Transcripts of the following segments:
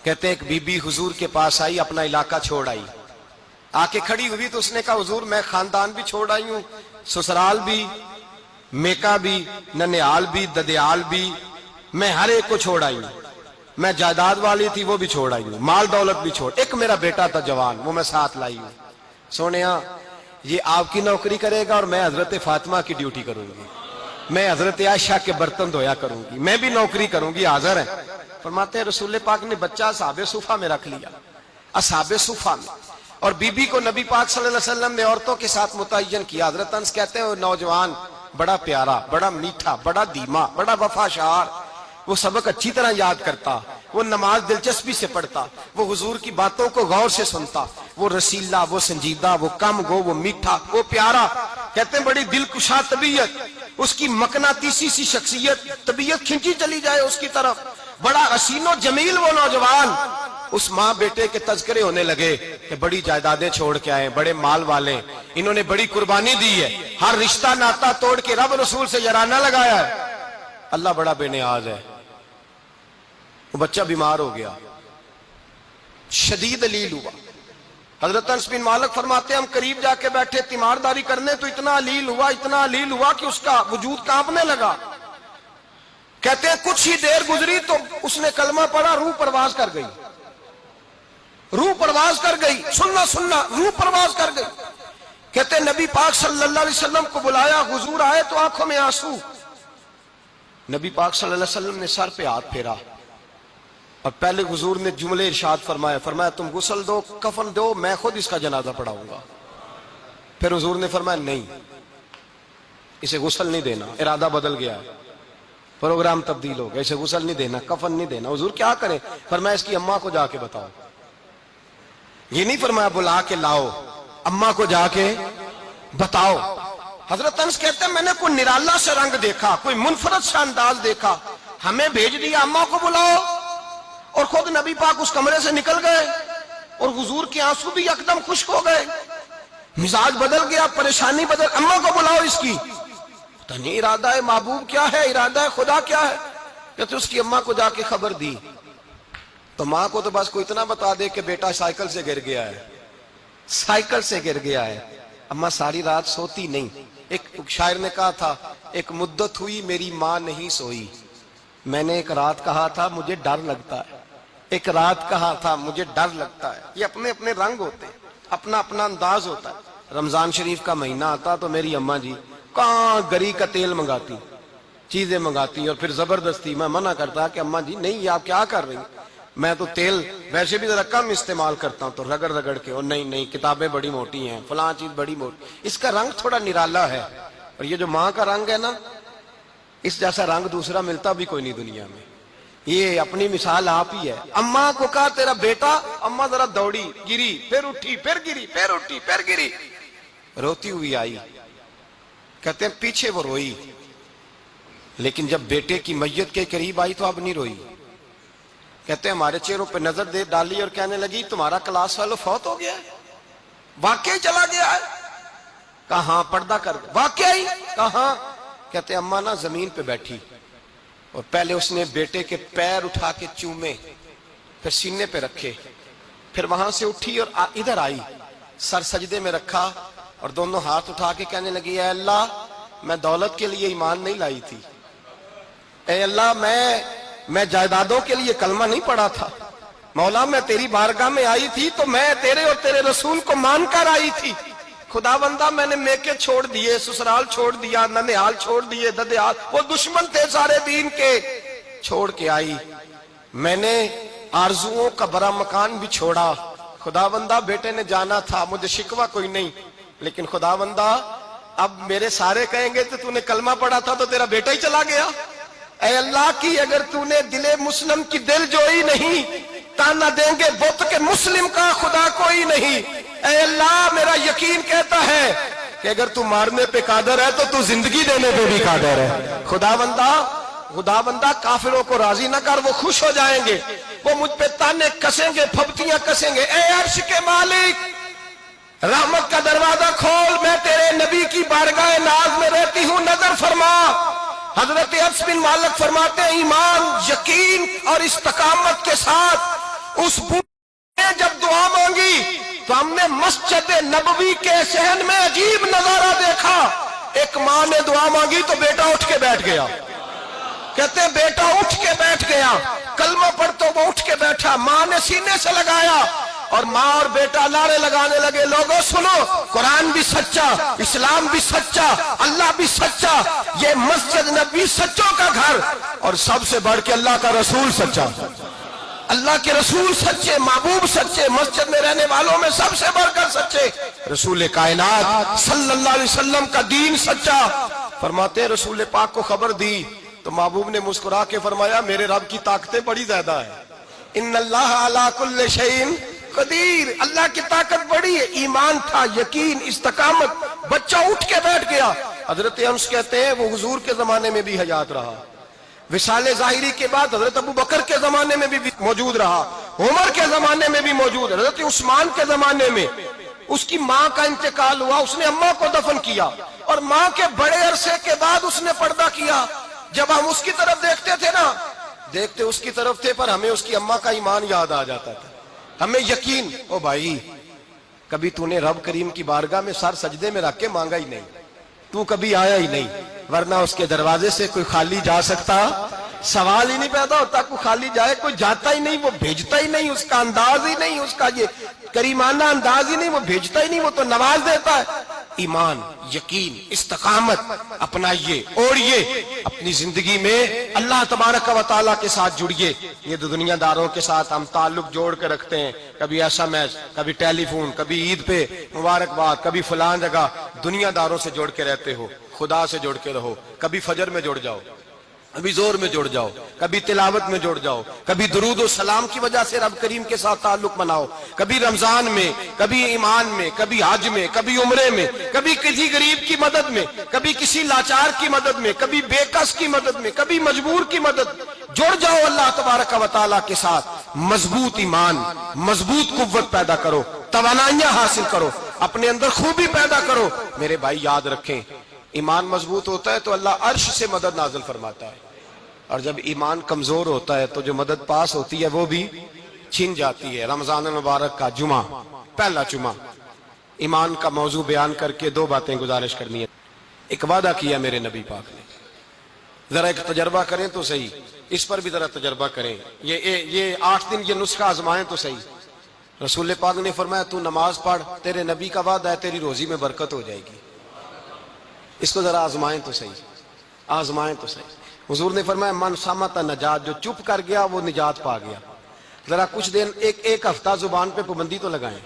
کہتے ہیں ایک بی بی حضور کے پاس آئی، اپنا علاقہ چھوڑ آئی، آ کے کھڑی ہوئی تو اس نے کہا حضور میں خاندان بھی چھوڑ آئی ہوں، سسرال بھی، میکا بھی، ننیال بھی، ددیال بھی، میں ہر ایک کو چھوڑ آئی ہوں، میں جائیداد والی تھی وہ بھی چھوڑ آئی ہوں، مال دولت بھی چھوڑ، ایک میرا بیٹا تھا جوان وہ میں ساتھ لائی ہوں۔ سونیا یہ آپ کی نوکری کرے گا اور میں حضرت فاطمہ کی ڈیوٹی کروں گی، میں حضرت عائشہ کے برتن دھویا کروں گی، میں بھی نوکری کروں گی، حاضر ہے۔ فرماتے ہیں رسول پاک نے بچہ اصحاب صفہ میں رکھ لیا، اصحاب صفہ میں، اور بی بی کو نبی پاک صلی اللہ علیہ وسلم نے عورتوں کے ساتھ متعین کیا۔ حضرت انس کہتے ہیں وہ نوجوان بڑا پیارا، بڑا میٹھا، بڑا دھیما، بڑا وفاشار، وہ سبق اچھی طرح یاد کرتا، وہ نماز دلچسپی سے پڑھتا، وہ حضور کی باتوں کو غور سے سنتا، وہ رسیلا، وہ سنجیدہ، وہ کم گو، وہ میٹھا، وہ پیارا۔ کہتے ہیں بڑی دلکشا طبیعت، اس کی مقناطیسی سی شخصیت، طبیعت کھنچی چلی جائے اس کی طرف، بڑا حسین و جمیل وہ نوجوان۔ اس ماں بیٹے کے تذکرے ہونے لگے کہ بڑی جائیدادیں چھوڑ کے آئے، بڑے مال والے، انہوں نے بڑی قربانی دی ہے، ہر رشتہ ناتا توڑ کے رب رسول سے یارانہ لگایا ہے، اللہ بڑا بے نیاز ہے۔ وہ بچہ بیمار ہو گیا، شدید علیل ہوا۔ حضرت انس بن مالک فرماتے ہیں ہم قریب جا کے بیٹھے تیمارداری کرنے تو اتنا علیل ہوا کہ اس کا وجود کانپنے لگا۔ کہتے ہیں کچھ ہی دیر گزری تو اس نے کلمہ پڑھا، روح پرواز کر گئی، روح پرواز کر گئی، سننا روح پرواز کر گئی۔ کہتے ہیں نبی پاک صلی اللہ علیہ وسلم کو بلایا، حضور آئے تو آنکھوں میں آنسو۔ نبی پاک صلی اللہ علیہ وسلم نے سر پہ ہاتھ پھیرا اور پہلے حضور نے جملے ارشاد فرمایا تم غسل دو، کفن دو، میں خود اس کا جنازہ پڑھاؤں گا۔ پھر حضور نے فرمایا نہیں، اسے غسل نہیں دینا، ارادہ بدل گیا ہے، پروگرام تبدیل ہو گیا، اسے غسل نہیں دینا، کفن نہیں دینا۔ حضور کیا کریں؟ فرمایا اس کی اماں کو جا کے بتاؤ۔ یہ نہیں فرمایا بلا کے لاؤ، اماں کو جا کے بتاؤ۔ حضرت انس کہتے ہیں میں نے کوئی نرالا سے رنگ دیکھا، کوئی منفرد سا انداز دیکھا، ہمیں بھیج دیا اماں کو بلاؤ، اور خود نبی پاک اس کمرے سے نکل گئے، اور حضور کے آنسو بھی یکدم خشک ہو گئے، مزاج بدل گیا، پریشانی بدل، اماں کو بلاؤ اس کی۔ پتہ نہیں ارادہ ہے محبوب کیا ہے، ارادہ ہے خدا کیا ہے۔ کہتے اس کی اماں کو جا کے خبر دی تو ماں کو تو بس کوئی اتنا بتا دے کہ بیٹا سائیکل سے گر گیا ہے، سائیکل سے گر گیا ہے۔ اماں ساری رات سوتی نہیں۔ ایک شاعر نے کہا تھا ایک مدت ہوئی میری ماں نہیں سوئی، میں نے ایک رات کہا تھا مجھے ڈر لگتا ہے، ایک رات کہا تھا مجھے ڈر لگتا ہے۔ یہ اپنے اپنے رنگ ہوتے ہیں، اپنا اپنا انداز ہوتا ہے۔ رمضان شریف کا مہینہ آتا تو میری اماں جی کہاں گری کا تیل منگاتی، چیزیں منگاتی، اور پھر زبردستی میں منع کرتا کہ اماں جی نہیں، یہ آپ کیا کر رہی ہیں، میں تو تیل ویسے بھی ذرا کم استعمال کرتا ہوں، تو رگڑ رگڑ کے، اور نہیں کتابیں بڑی موٹی ہیں، فلاں چیز بڑی موٹی، اس کا رنگ تھوڑا نرالا ہے۔ اور یہ جو ماں کا رنگ ہے نا، اس جیسا رنگ دوسرا ملتا بھی کوئی نہیں دنیا میں۔ یہ اپنی مثال آپ ہی ہے۔ اماں کو کہا تیرا بیٹا، اماں ذرا دوڑی، گری، پھر اٹھی، پھر گری، پھر اٹھی، پھر گری، روتی ہوئی آئی۔ کہتے ہیں پیچھے وہ روئی، لیکن جب بیٹے کی میت کے قریب آئی تو اب نہیں روئی۔ کہتے ہیں ہمارے چہروں پہ نظر دے ڈالی اور کہنے لگی تمہارا کلاس فیلو فوت ہو گیا ہے، واقعی چلا گیا ہے؟ کہاں پردہ کر واقعی؟ کہاں؟ کہتے ہیں اماں نا زمین پہ بیٹھی، اور پہلے اس نے بیٹے کے پیر اٹھا کے چومے، پھر سینے پہ رکھے، پھر وہاں سے اٹھی اور ادھر آئی، سر سجدے میں رکھا اور دونوں ہاتھ اٹھا کے کہنے لگی اے اللہ میں دولت کے لیے ایمان نہیں لائی تھی، اے اللہ میں جائیدادوں کے لیے کلمہ نہیں پڑھا تھا، مولا میں تیری بارگاہ میں آئی تھی تو میں تیرے اور تیرے رسول کو مان کر آئی تھی، خدا بندہ میں نے میکے چھوڑ دیے، سسرال چھوڑ دیا، ننیال چھوڑ دیے، ددیال، وہ دشمن تھے سارے دین کے، چھوڑ کے آئی، میں نے آرزوؤں کا بڑا مکان بھی چھوڑا، خدا بندہ بیٹے نے جانا تھا، مجھے شکوہ کوئی نہیں، لیکن خدا بندہ اب میرے سارے کہیں گے تو نے کلمہ پڑھا تھا تو تیرا بیٹا ہی چلا گیا، اے اللہ کی اگر تو نے دل مسلم کی دل جوئی نہیں، تانا دیں گے بت کے مسلم کا خدا کوئی نہیں، اے اللہ میرا یقین کہتا ہے کہ اگر تو مارنے پہ قادر ہے تو زندگی دینے پہ بھی قادر ہے، خدا بندہ کافروں کو راضی نہ کر، وہ خوش ہو جائیں گے، وہ مجھ پہ تانے کسیں گے، پھپتیاں کسیں گے، اے عرش کے مالک رحمت کا دروازہ کھول، میں تیرے نبی کی بارگاہ ناز میں رہتی ہوں، نظر فرما۔ حضرت انس بن مالک فرماتے ہیں ایمان، یقین اور استقامت کے ساتھ اس بوڑھے نے جب دعا مانگی تو ہم نے مسجد نبوی کے صحن میں عجیب نظارہ دیکھا. ایک ماں نے دعا مانگی تو بیٹا اٹھ کے بیٹھ گیا. کہتے ہیں بیٹا اٹھ کے بیٹھ گیا. کلمہ پڑھ تو وہ اٹھ کے بیٹھا. ماں نے سینے سے لگایا اور ماں اور بیٹا نعرے لگانے لگے, لوگوں سنو, قرآن بھی سچا, اسلام بھی سچا, اللہ بھی سچا, یہ مسجد نبی سچوں کا گھر, اور سب سے بڑھ کے اللہ کا رسول سچا. اللہ کے رسول سچے, محبوب سچے, مسجد میں رہنے والوں میں سب سے بڑھ کر سچے, رسول کائنات صلی اللہ علیہ وسلم کا دین سچا. فرماتے ہیں رسول پاک کو خبر دی تو محبوب نے مسکرا کے فرمایا میرے رب کی طاقتیں بڑی زیادہ ہیں. ان اللہ علی کل شیء قدیر, اللہ کی طاقت بڑی ہے. ایمان تھا, یقین, استقامت. بچہ اٹھ کے بیٹھ گیا. حضرت انس کہتے ہیں وہ حضور کے زمانے میں بھی حیات رہا, وصال ظاہری کے بعد حضرت ابو بکر کے زمانے میں بھی موجود رہا, عمر کے زمانے میں بھی موجود, حضرت عثمان کے زمانے میں. اس کی ماں کا انتقال ہوا, اس نے اماں کو دفن کیا, اور ماں کے بڑے عرصے کے بعد اس نے پردہ کیا. جب ہم اس کی طرف دیکھتے تھے نا, دیکھتے اس کی طرف تھے, پر ہمیں اس کی اماں کا ایمان یاد آ جاتا تھا, ہمیں یقین. او بھائی, کبھی تو نے رب کریم کی بارگاہ میں سر سجدے میں رکھ کے مانگا ہی نہیں, تو کبھی آیا ہی نہیں, ورنہ اس کے دروازے سے کوئی خالی جا سکتا, سوال ہی نہیں پیدا ہوتا. کوئی خالی جائے, کوئی جاتا ہی نہیں, وہ بھیجتا ہی نہیں, اس کا انداز ہی نہیں, اس کا یہ کریمانہ انداز ہی نہیں, وہ بھیجتا ہی نہیں, وہ تو نواز دیتا ہے. ایمان, یقین, استقامت اپنائیے, اوڑھیے اپنی زندگی میں, اللہ تبارک و تعالیٰ کے ساتھ جڑیے. یہ دنیا داروں کے ساتھ ہم تعلق جوڑ کے رکھتے ہیں, کبھی SMS, کبھی ٹیلی فون, کبھی عید پہ مبارکباد, کبھی فلان جگہ. دنیا داروں سے جوڑ کے رہتے ہو, خدا سے جوڑ کے رہو. کبھی فجر میں جڑ جاؤ, کبھی زور میں جڑ جاؤ, کبھی تلاوت میں جڑ جاؤ, کبھی درود و سلام کی وجہ سے رب کریم کے ساتھ تعلق بناؤ, کبھی رمضان میں, کبھی ایمان میں, کبھی حج میں, کبھی عمرے میں, کبھی کسی غریب کی مدد میں, کبھی کسی لاچار کی مدد میں, کبھی بے کس کی مدد میں, کبھی مجبور کی مدد. جڑ جاؤ اللہ تبارک و تعالیٰ کے ساتھ. مضبوط ایمان, مضبوط قوت پیدا کرو, توانائیاں حاصل کرو, اپنے اندر خوبی پیدا کرو. میرے بھائی یاد رکھیں, ایمان مضبوط ہوتا ہے تو اللہ عرش سے مدد نازل فرماتا ہے, اور جب ایمان کمزور ہوتا ہے تو جو مدد پاس ہوتی ہے وہ بھی چھن جاتی ہے. رمضان المبارک کا جمعہ, پہلا جمعہ, ایمان کا موضوع بیان کر کے دو باتیں گزارش کرنی ہے. ایک وعدہ کیا میرے نبی پاک نے, ذرا ایک تجربہ کریں تو صحیح, اس پر بھی ذرا تجربہ کریں. یہ 8 دن یہ نسخہ آزمائیں تو صحیح. رسول پاک نے فرمایا تو نماز پڑھ, تیرے نبی کا وعدہ ہے تیری روزی میں برکت ہو جائے گی. اس کو ذرا آزمائیں تو صحیح, آزمائیں تو صحیح. حضور نے فرمایا من صامت نجات, جو چپ کر گیا وہ نجات پا گیا. ذرا کچھ دن, ایک ہفتہ زبان پہ پابندی تو لگائیں,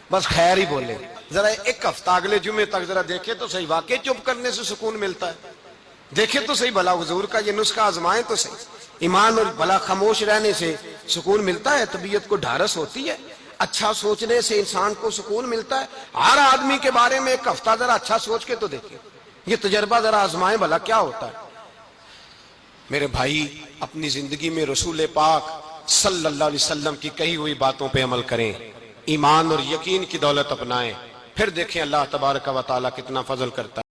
بس خیر ہی بولیں. ذرا ایک ہفتہ اگلے جمعے تک ذرا دیکھیں تو صحیح, واقعی چپ کرنے سے سکون ملتا ہے. دیکھیں تو صحیح بھلا حضور کا یہ نسخہ آزمائیں تو صحیح. ایمان اور بھلا خاموش رہنے سے سکون ملتا ہے, طبیعت کو ڈھارس ہوتی ہے, اچھا سوچنے سے انسان کو سکون ملتا ہے. ہر آدمی کے بارے میں ایک ہفتہ ذرا اچھا سوچ کے تو دیکھیں, یہ تجربہ ذرا آزمائیں بھلا کیا ہوتا ہے. میرے بھائی, اپنی زندگی میں رسول پاک صلی اللہ علیہ وسلم کی کہی ہوئی باتوں پہ عمل کریں, ایمان اور یقین کی دولت اپنائیں, پھر دیکھیں اللہ تبارک و تعالیٰ کتنا فضل کرتا ہے.